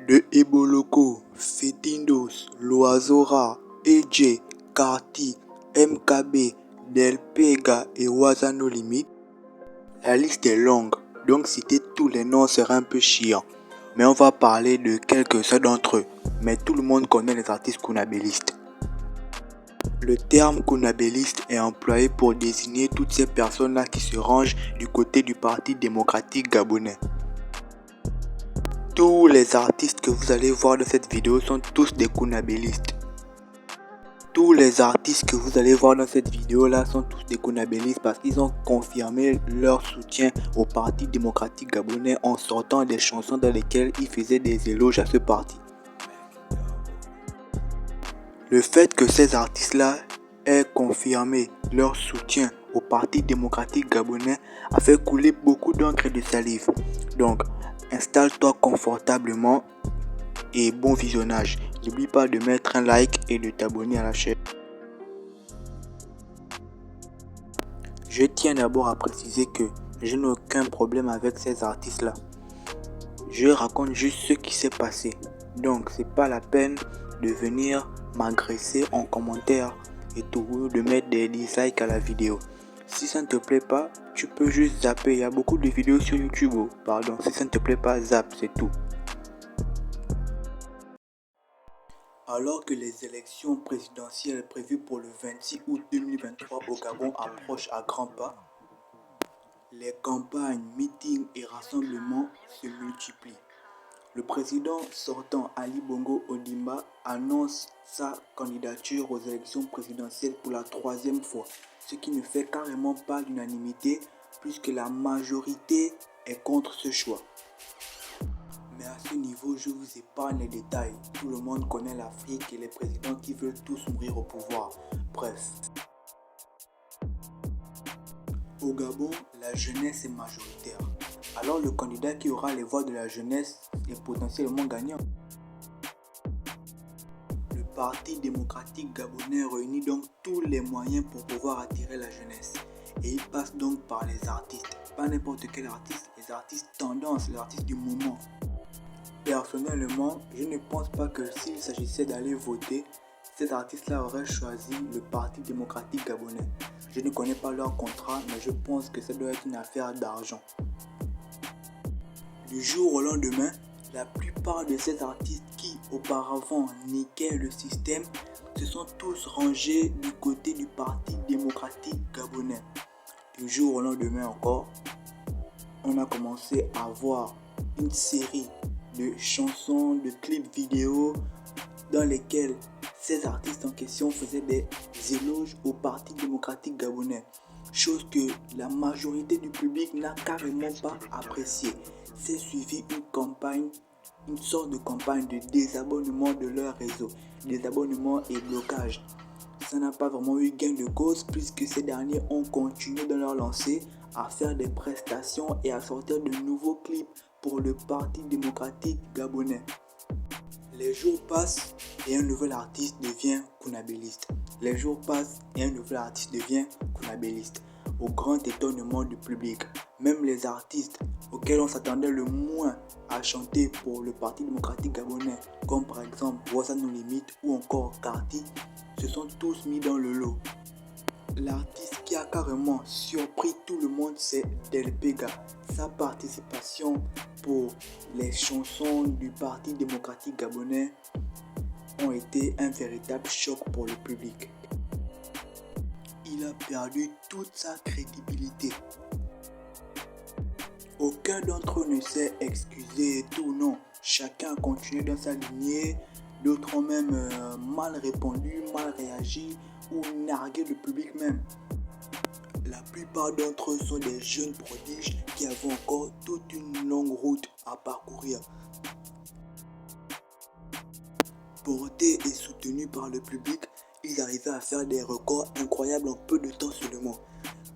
De Eboloko, Fetindos, L'Oiseau Rare, EJ, Carti, MKB, Delpega et Wazano Limit. La liste est longue, donc citer tous les noms serait un peu chiant. Mais on va parler de quelques-uns d'entre eux. Mais tout le monde connaît les artistes kunabélistes. Le terme kunabéliste est employé pour désigner toutes ces personnes-là qui se rangent du côté du Parti démocratique gabonais. Tous les artistes que vous allez voir dans cette vidéo sont tous des kunabélistes. Tous les artistes que vous allez voir dans cette vidéo là sont tous des kunabélistes parce qu'ils ont confirmé leur soutien au Parti démocratique gabonais en sortant des chansons dans lesquelles ils faisaient des éloges à ce parti. Le fait que ces artistes-là aient confirmé leur soutien au Parti démocratique gabonais a fait couler beaucoup d'encre et de salive. Donc, installe-toi confortablement et bon visionnage. N'oublie pas de mettre un like et de t'abonner à la chaîne. Je tiens d'abord à préciser que je n'ai aucun problème avec ces artistes-là. Je raconte juste ce qui s'est passé. Donc, c'est pas la peine de venir m'agresser en commentaire et tout, de mettre des dislikes à la vidéo. Si ça ne te plaît pas, tu peux juste zapper. Il y a beaucoup de vidéos sur YouTube. Pardon, si ça ne te plaît pas, zappe, c'est tout. Alors que les élections présidentielles prévues pour le 26 août 2023 au Gabon approchent à grands pas, les campagnes, meetings et rassemblements se multiplient. Le président sortant Ali Bongo Ondimba annonce sa candidature aux élections présidentielles pour la 3e fois, ce qui ne fait carrément pas l'unanimité puisque la majorité est contre ce choix. Mais à ce niveau, je vous épargne les détails. Tout le monde connaît l'Afrique et les présidents qui veulent tous mourir au pouvoir. Bref. Au Gabon, la jeunesse est majoritaire. Alors le candidat qui aura les voix de la jeunesse est potentiellement gagnant. Le Parti démocratique gabonais réunit donc tous les moyens pour pouvoir attirer la jeunesse. Et il passe donc par les artistes. Pas n'importe quel artiste, les artistes tendance, les artistes du moment. Personnellement, je ne pense pas que s'il s'agissait d'aller voter, ces artistes-là auraient choisi le Parti démocratique gabonais. Je ne connais pas leur contrat, mais je pense que ça doit être une affaire d'argent. Du jour au lendemain, la plupart de ces artistes qui auparavant niquaient le système se sont tous rangés du côté du Parti démocratique gabonais. Du jour au lendemain encore, on a commencé à voir une série de chansons, de clips vidéo dans lesquels ces artistes en question faisaient des éloges au Parti démocratique gabonais. Chose que la majorité du public n'a carrément pas apprécié. C'est suivi une campagne, une sorte de campagne de désabonnement de leur réseau, désabonnement et blocage. Ça n'a pas vraiment eu gain de cause puisque ces derniers ont continué dans leur lancée à faire des prestations et à sortir de nouveaux clips pour le Parti démocratique gabonais. Les jours passent et un nouvel artiste devient kunabéliste. Les jours passent et un nouvel artiste devient kunabéliste. Au grand étonnement du public, même les artistes auxquels on s'attendait le moins à chanter pour le Parti démocratique gabonais, comme par exemple Wazano Limit ou encore Carti, se sont tous mis dans le lot. L'artiste qui a carrément surpris tout le monde, c'est Delpega. Sa participation pour les chansons du Parti démocratique gabonais ont été un véritable choc pour le public. Il a perdu toute sa crédibilité. Aucun d'entre eux ne s'est excusé et tout, non. Chacun a continué dans sa lignée. D'autres ont même mal répondu, mal réagi ou nargué le public même. La plupart d'entre eux sont des jeunes prodiges qui avaient encore toute une longue route à parcourir. Portés et soutenus par le public, ils arrivaient à faire des records incroyables en peu de temps seulement.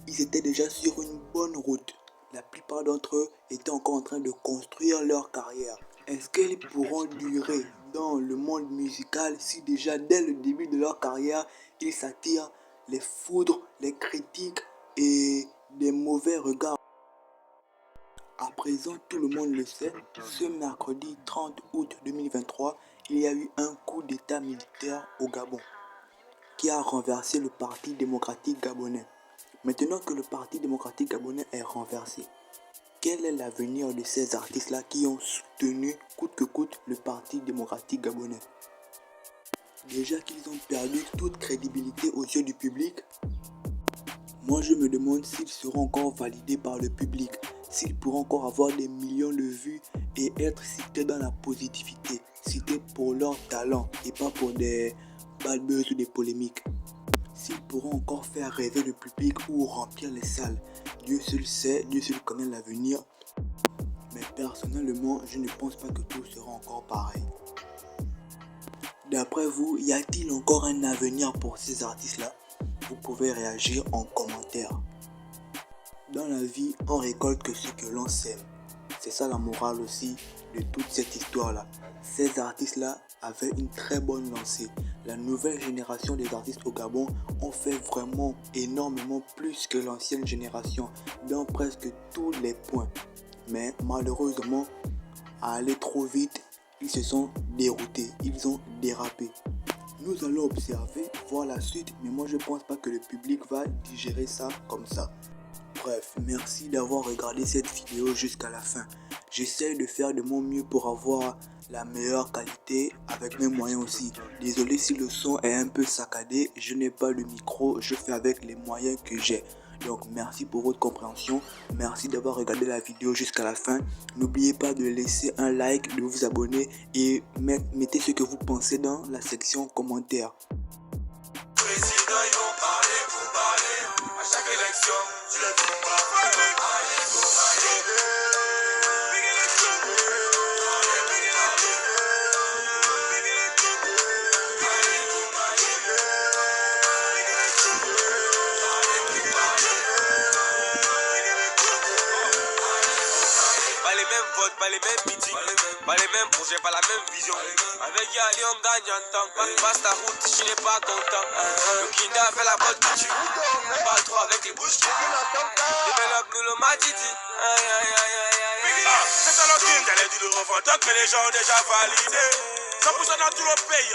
Ils étaient déjà sur une bonne route. La plupart d'entre eux étaient encore en train de construire leur carrière. Est-ce qu'ils pourront durer dans le monde musical si déjà dès le début de leur carrière, ils s'attirent les foudres, les critiques et des mauvais regards? À présent, tout le monde le sait, ce mercredi 30 août 2023, il y a eu un coup d'état militaire au Gabon qui a renversé le Parti démocratique gabonais. Maintenant que le Parti démocratique gabonais est renversé, quel est l'avenir de ces artistes-là qui ont soutenu coûte que coûte le Parti démocratique gabonais? Déjà qu'ils ont perdu toute crédibilité aux yeux du public, moi je me demande s'ils seront encore validés par le public, s'ils pourront encore avoir des millions de vues et être cités dans la positivité, cités pour leur talent et pas pour des bad buzz ou des polémiques. S'ils pourront encore faire rêver le public ou remplir les salles, Dieu seul sait, Dieu seul connaît l'avenir. Mais personnellement, je ne pense pas que tout sera encore pareil. D'après vous, y a-t-il encore un avenir pour ces artistes-là? Vous pouvez réagir en commentaire. Dans la vie, on récolte que ce que l'on sème. C'est ça la morale aussi de toute cette histoire-là. Ces artistes-là avaient une très bonne lancée. La nouvelle génération des artistes au Gabon ont fait vraiment énormément plus que l'ancienne génération dans presque tous les points. Mais malheureusement, à aller trop vite, ils se sont déroutés, ils ont dérapé. Nous allons observer, voir la suite, mais moi je pense pas que le public va digérer ça comme ça. Bref, merci d'avoir regardé cette vidéo jusqu'à la fin. J'essaie de faire de mon mieux pour avoir la meilleure qualité avec mes moyens aussi. Désolé si le son est un peu saccadé, je n'ai pas le micro, je fais avec les moyens que j'ai. Donc merci pour votre compréhension, merci d'avoir regardé la vidéo jusqu'à la fin. N'oubliez pas de laisser un like, de vous abonner et mettez ce que vous pensez dans la section commentaires. Président, ils vont parler pour parler. À chaque élection, tu le dis pas. Parler pour parler. Pas les mêmes votes, pas les mêmes meetings, pas les mêmes projets, pas la même vision. Avec Yali, on gagne en temps. Passe ta route, je n'ai pas content. Le Kinda fait la bonne couture. On parle trop avec les bouches. Développe nous le matiti. Aïe aïe aïe aïe aïe. C'est ça le King, elle est du revendeur que les gens ont déjà validé. 100% dans tout le pays.